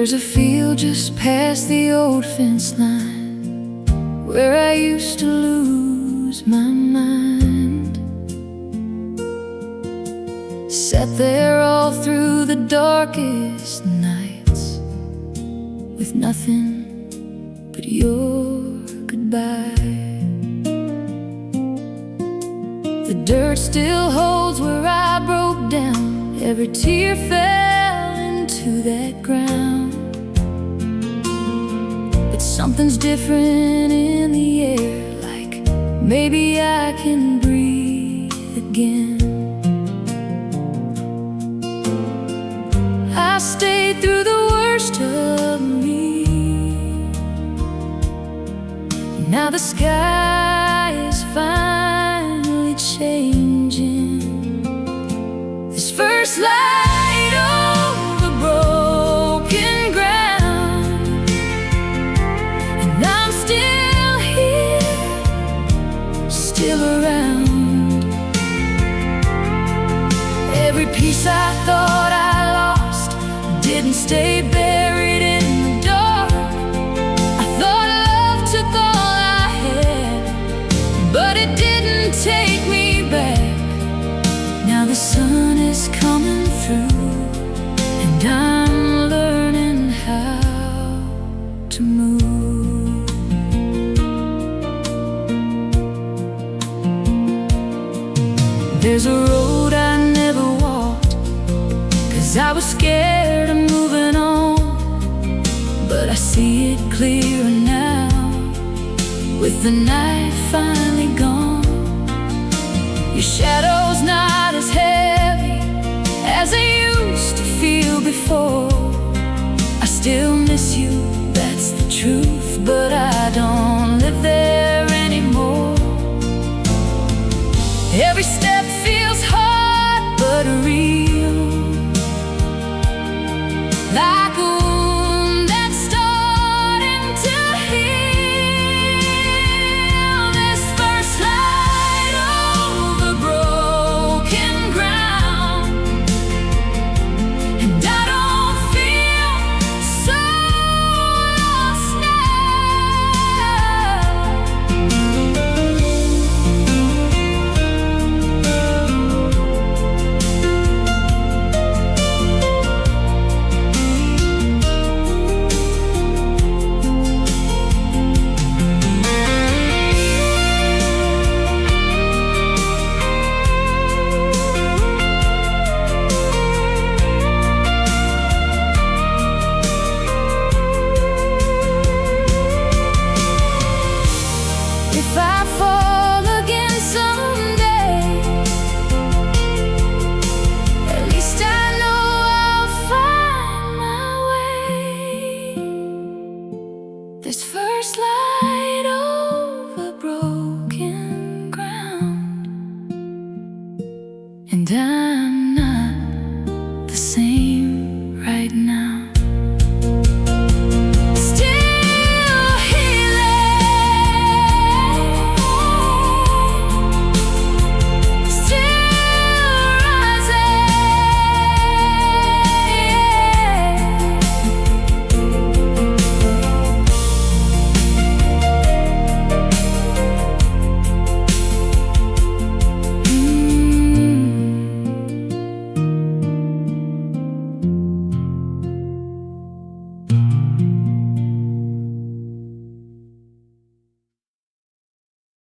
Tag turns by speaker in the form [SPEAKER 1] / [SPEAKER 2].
[SPEAKER 1] There's a field just past the old fence line where I used to lose my mind. Sat there all through the darkest nights with nothing but your goodbye. The dirt still holds where I broke down. Every tear fell into that ground. But something's different in the air, like maybe I can breathe again. I stayed through the worst of me. Now the sky is finally changing. This first light over broken ground, and I'm still here, still around. Every piece I thought I lost didn't stay buried in the dark. I thought love took all I had, but it didn't take me back. Now the sun is coming through, and I'm learning how to move. There's a road I never walked, 'cause I was scared of moving on. But I see it clearer now, with the night finally gone. Your shadow's not as heavy as I used to feel before. I still miss you, that's the truth, but I don't